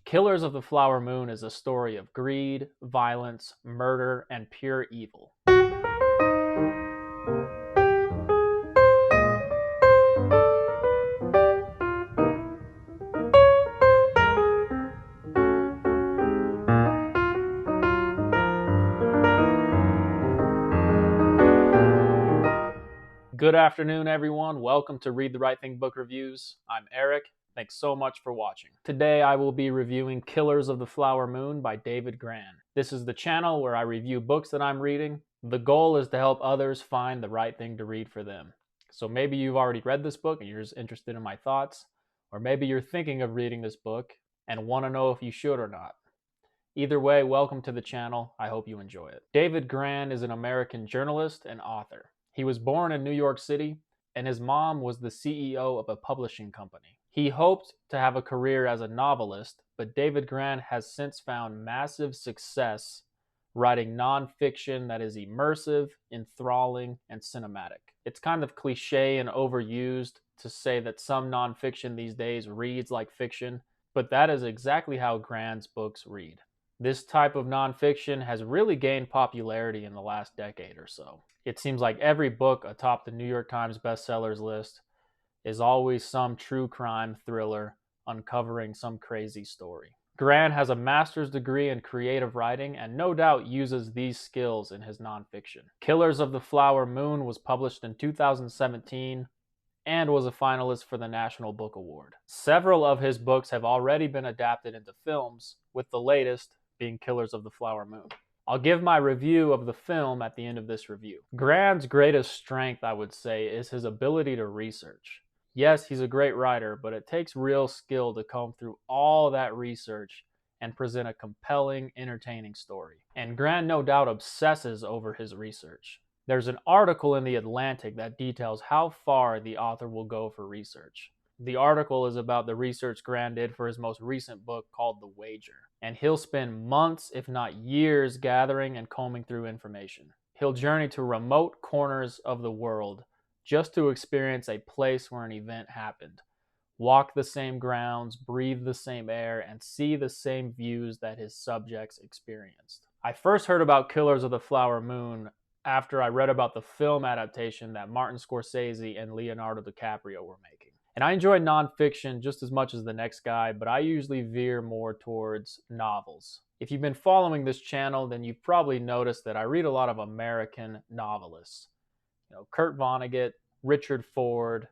Killers of the Flower Moon is a story of greed, violence, murder, and pure evil. Good afternoon, everyone. Welcome to Read the Right Thing Book Reviews. I'm Eric. Thanks so much for watching. Today I will be reviewing Killers of the Flower Moon by David Grann. This is the channel where I review books that I'm reading. The goal is to help others find the right thing to read for them. So maybe you've already read this book and you're just interested in my thoughts, or maybe you're thinking of reading this book and want to know if you should or not. Either way, welcome to the channel. I hope you enjoy it. David Grann is an American journalist and author. He was born in New York City, and his mom was the CEO of a publishing company. He hoped to have a career as a novelist, but David Grann has since found massive success writing nonfiction that is immersive, enthralling, and cinematic. It's kind of cliche and overused to say that some nonfiction these days reads like fiction, but that is exactly how Grann's books read. This type of nonfiction has really gained popularity in the last decade or so. It seems like every book atop the New York Times bestsellers list is always some true crime thriller uncovering some crazy story. Grann has a master's degree in creative writing and no doubt uses these skills in his nonfiction. Killers of the Flower Moon was published in 2017 and was a finalist for the National Book Award. Several of his books have already been adapted into films, with the latest being Killers of the Flower Moon. I'll give my review of the film at the end of this review. Grann's greatest strength, I would say, is his ability to research. Yes, he's a great writer, but it takes real skill to comb through all that research and present a compelling, entertaining story. And Grann no doubt obsesses over his research. There's an article in The Atlantic that details how far the author will go for research. The article is about the research Grann did for his most recent book called The Wager. And he'll spend months, if not years, gathering and combing through information. He'll journey to remote corners of the world just to experience a place where an event happened. Walk the same grounds, breathe the same air, and see the same views that his subjects experienced. I first heard about Killers of the Flower Moon after I read about the film adaptation that Martin Scorsese and Leonardo DiCaprio were making. And I enjoy nonfiction just as much as the next guy, but I usually veer more towards novels. If you've been following this channel, then you've probably noticed that I read a lot of American novelists. Kurt Vonnegut, Richard Ford,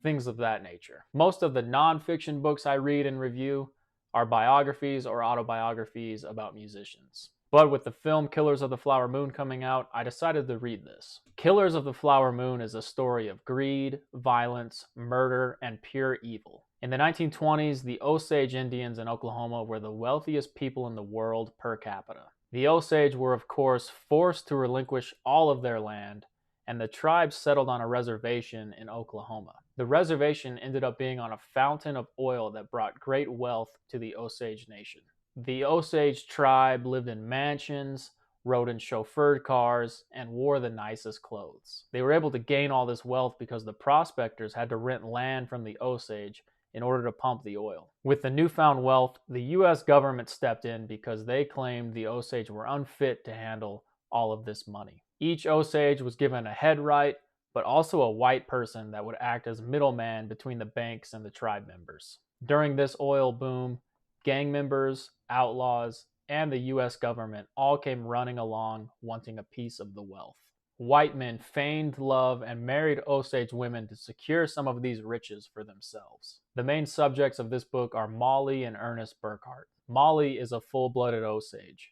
things of that nature. Most of the nonfiction books I read and review are biographies or autobiographies about musicians. But with the film Killers of the Flower Moon coming out, I decided to read this. Killers of the Flower Moon is a story of greed, violence, murder, and pure evil. In the 1920s, the Osage Indians in Oklahoma were the wealthiest people in the world per capita. The Osage were, of course, forced to relinquish all of their land, and the tribe settled on a reservation in Oklahoma. The reservation ended up being on a fountain of oil that brought great wealth to the Osage Nation. The Osage tribe lived in mansions, rode in chauffeured cars, and wore the nicest clothes. They were able to gain all this wealth because the prospectors had to rent land from the Osage in order to pump the oil. With the newfound wealth, the U.S. government stepped in because they claimed the Osage were unfit to handle all of this money. Each Osage was given a headwright, but also a white person that would act as middleman between the banks and the tribe members. During this oil boom, gang members, outlaws, and the U.S. government all came running along wanting a piece of the wealth. White men feigned love and married Osage women to secure some of these riches for themselves. The main subjects of this book are Molly and Ernest Burkhart. Molly is a full-blooded Osage.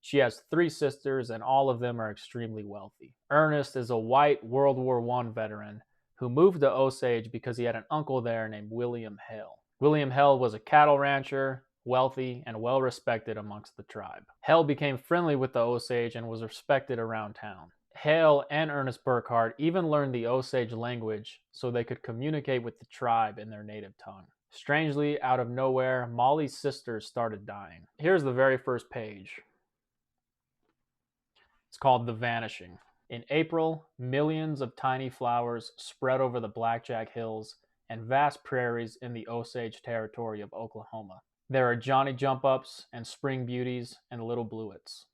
She has 3 sisters, and all of them are extremely wealthy. Ernest is a white World War I veteran who moved to Osage because he had an uncle there named William Hale. William Hale was a cattle rancher, wealthy, and well-respected amongst the tribe. Hale became friendly with the Osage and was respected around town. Hale and Ernest Burkhart even learned the Osage language so they could communicate with the tribe in their native tongue. Strangely, out of nowhere, Molly's sisters started dying. Here's the very first page. It's called The Vanishing. In April, millions of tiny flowers spread over the Blackjack Hills and vast prairies in the Osage Territory of Oklahoma. There are Johnny Jump Ups and Spring Beauties and Little Bluets.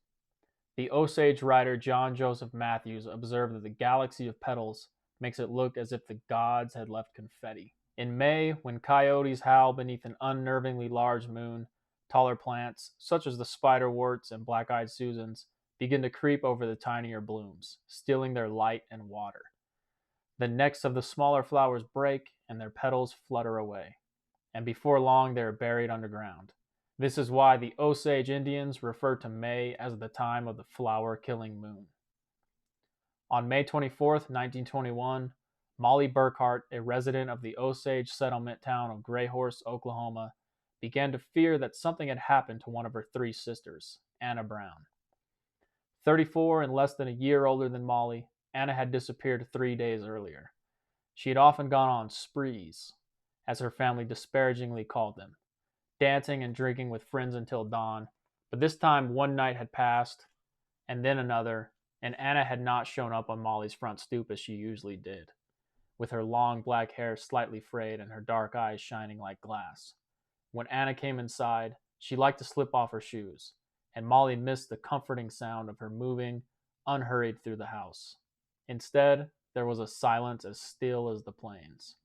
The Osage writer John Joseph Matthews observed that the galaxy of petals makes it look as if the gods had left confetti. In May, when coyotes howl beneath an unnervingly large moon, taller plants, such as the spiderworts and black-eyed Susans, begin to creep over the tinier blooms, stealing their light and water. The necks of the smaller flowers break and their petals flutter away, and before long they are buried underground. This is why the Osage Indians refer to May as the time of the flower-killing moon. On May 24, 1921, Molly Burkhart, a resident of the Osage settlement town of Greyhorse, Oklahoma, began to fear that something had happened to one of her three sisters, Anna Brown. 34 and less than a year older than Molly, Anna had disappeared 3 days earlier. She had often gone on sprees, as her family disparagingly called them, dancing and drinking with friends until dawn, but this time one night had passed, and then another, and Anna had not shown up on Molly's front stoop as she usually did, with her long black hair slightly frayed and her dark eyes shining like glass. When Anna came inside, she liked to slip off her shoes, and Molly missed the comforting sound of her moving, unhurried through the house. Instead, there was a silence as still as the plains.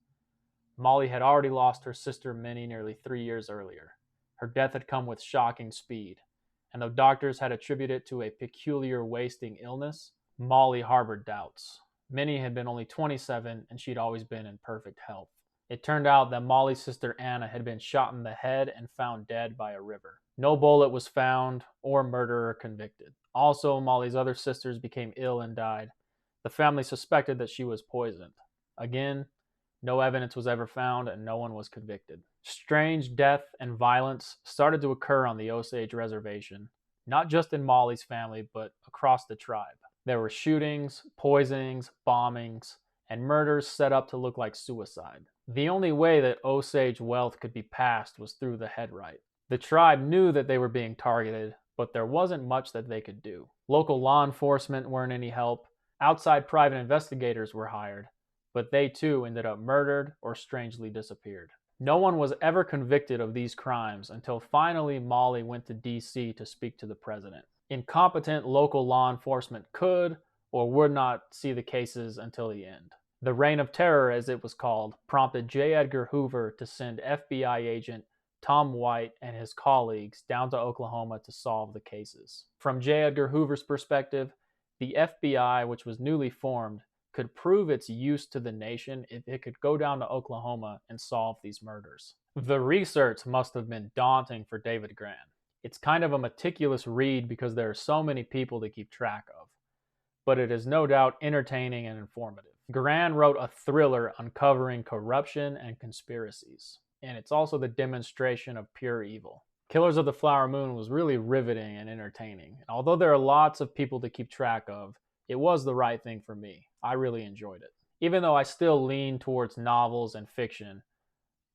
Molly had already lost her sister Minnie nearly 3 years earlier. Her death had come with shocking speed, and though doctors had attributed it to a peculiar wasting illness, Molly harbored doubts. Minnie had been only 27, and she'd always been in perfect health. It turned out that Molly's sister Anna had been shot in the head and found dead by a river. No bullet was found or murderer convicted. Also, Molly's other sisters became ill and died. The family suspected that she was poisoned. Again, no evidence was ever found and no one was convicted. Strange death and violence started to occur on the Osage Reservation, not just in Molly's family, but across the tribe. There were shootings, poisonings, bombings, and murders set up to look like suicide. The only way that Osage wealth could be passed was through the headright. The tribe knew that they were being targeted, but there wasn't much that they could do. Local law enforcement weren't any help. Outside private investigators were hired, but they too ended up murdered or strangely disappeared. No one was ever convicted of these crimes until finally Molly went to D.C. to speak to the president. Incompetent local law enforcement could or would not see the cases until the end. The Reign of Terror, as it was called, prompted J. Edgar Hoover to send FBI agent Tom White and his colleagues down to Oklahoma to solve the cases. From J. Edgar Hoover's perspective, the FBI, which was newly formed, could prove its use to the nation if it could go down to Oklahoma and solve these murders. The research must have been daunting for David Grann. It's kind of a meticulous read because there are so many people to keep track of, but it is no doubt entertaining and informative. Grann wrote a thriller uncovering corruption and conspiracies, and it's also the demonstration of pure evil. Killers of the Flower Moon was really riveting and entertaining. And although there are lots of people to keep track of, it was the right thing for me. I really enjoyed it. Even though I still lean towards novels and fiction,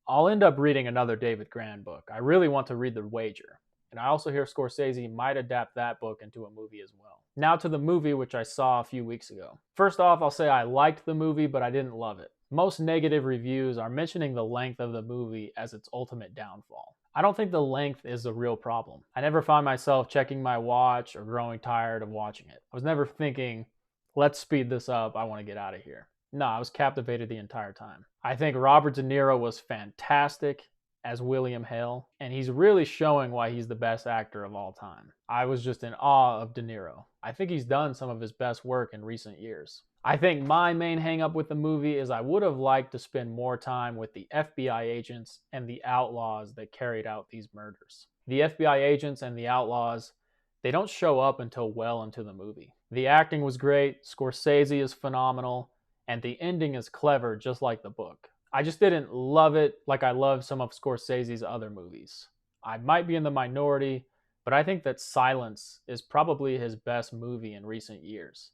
I'll end up reading another David Grann book. I really want to read The Wager. And I also hear Scorsese might adapt that book into a movie as well. Now to the movie, which I saw a few weeks ago. First off, I'll say I liked the movie, but I didn't love it. Most negative reviews are mentioning the length of the movie as its ultimate downfall. I don't think the length is a real problem. I never find myself checking my watch or growing tired of watching it. I was never thinking, let's speed this up, I want to get out of here. No, I was captivated the entire time. I think Robert De Niro was fantastic as William Hale, and he's really showing why he's the best actor of all time. I was just in awe of De Niro. I think he's done some of his best work in recent years. I think my main hang-up with the movie is I would have liked to spend more time with the FBI agents and the outlaws that carried out these murders. The FBI agents and the outlaws, they don't show up until well into the movie. The acting was great, Scorsese is phenomenal, and the ending is clever just like the book. I just didn't love it like I love some of Scorsese's other movies. I might be in the minority, but I think that Silence is probably his best movie in recent years.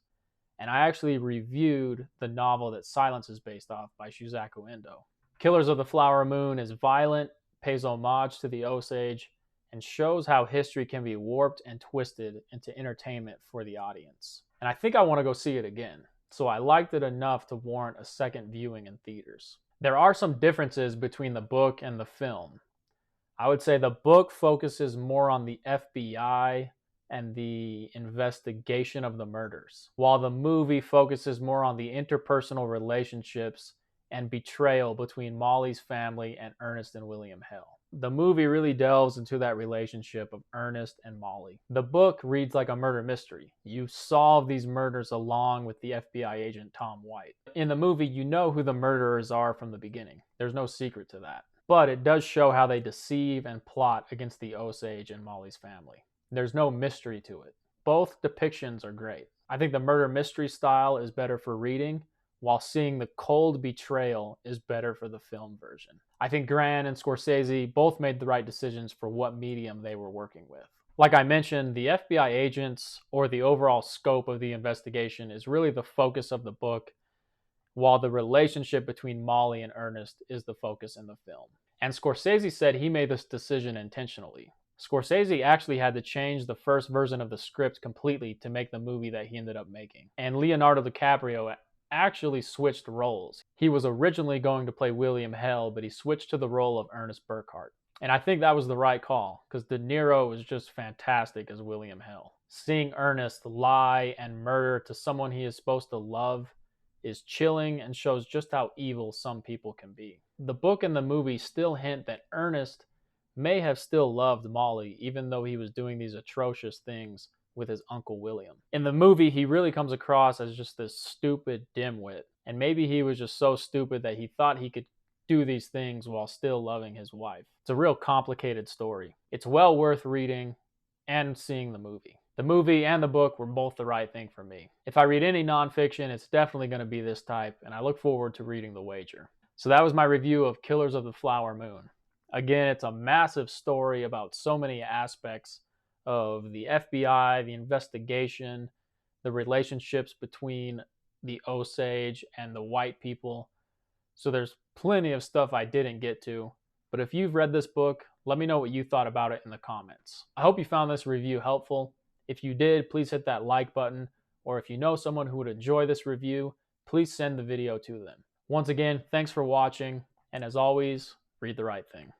And I actually reviewed the novel that Silence is based off by Shusaku Endo. Killers of the Flower Moon is violent, pays homage to the Osage, and shows how history can be warped and twisted into entertainment for the audience. And I think I want to go see it again, so I liked it enough to warrant a second viewing in theaters. There are some differences between the book and the film. I would say the book focuses more on the FBI and the investigation of the murders, while the movie focuses more on the interpersonal relationships and betrayal between Molly's family and Ernest and William Hill. The movie really delves into that relationship of Ernest and Molly. The book reads like a murder mystery. You solve these murders along with the FBI agent Tom White. In the movie, you know who the murderers are from the beginning. There's no secret to that. But it does show how they deceive and plot against the Osage and Molly's family. There's no mystery to it. Both depictions are great. I think the murder mystery style is better for reading, while seeing the cold betrayal is better for the film version. I think Grann and Scorsese both made the right decisions for what medium they were working with. Like I mentioned, the FBI agents or the overall scope of the investigation is really the focus of the book, while the relationship between Molly and Ernest is the focus in the film. And Scorsese said he made this decision intentionally. Scorsese actually had to change the first version of the script completely to make the movie that he ended up making. And Leonardo DiCaprio actually switched roles. He was originally going to play William Hell, but he switched to the role of Ernest Burkhart. And I think that was the right call, because De Niro was just fantastic as William Hell. Seeing Ernest lie and murder to someone he is supposed to love is chilling and shows just how evil some people can be. The book and the movie still hint that Ernest may have still loved Molly, even though he was doing these atrocious things with his Uncle William. In the movie, he really comes across as just this stupid dimwit, and maybe he was just so stupid that he thought he could do these things while still loving his wife. It's a real complicated story. It's well worth reading and seeing the movie. The movie and the book were both the right thing for me. If I read any nonfiction, it's definitely going to be this type, and I look forward to reading The Wager. So that was my review of Killers of the Flower Moon. Again, it's a massive story about so many aspects of the FBI, the investigation, the relationships between the Osage and the white people. So there's plenty of stuff I didn't get to. But if you've read this book, let me know what you thought about it in the comments. I hope you found this review helpful. If you did, please hit that like button. Or if you know someone who would enjoy this review, please send the video to them. Once again, thanks for watching. And as always, read the right thing.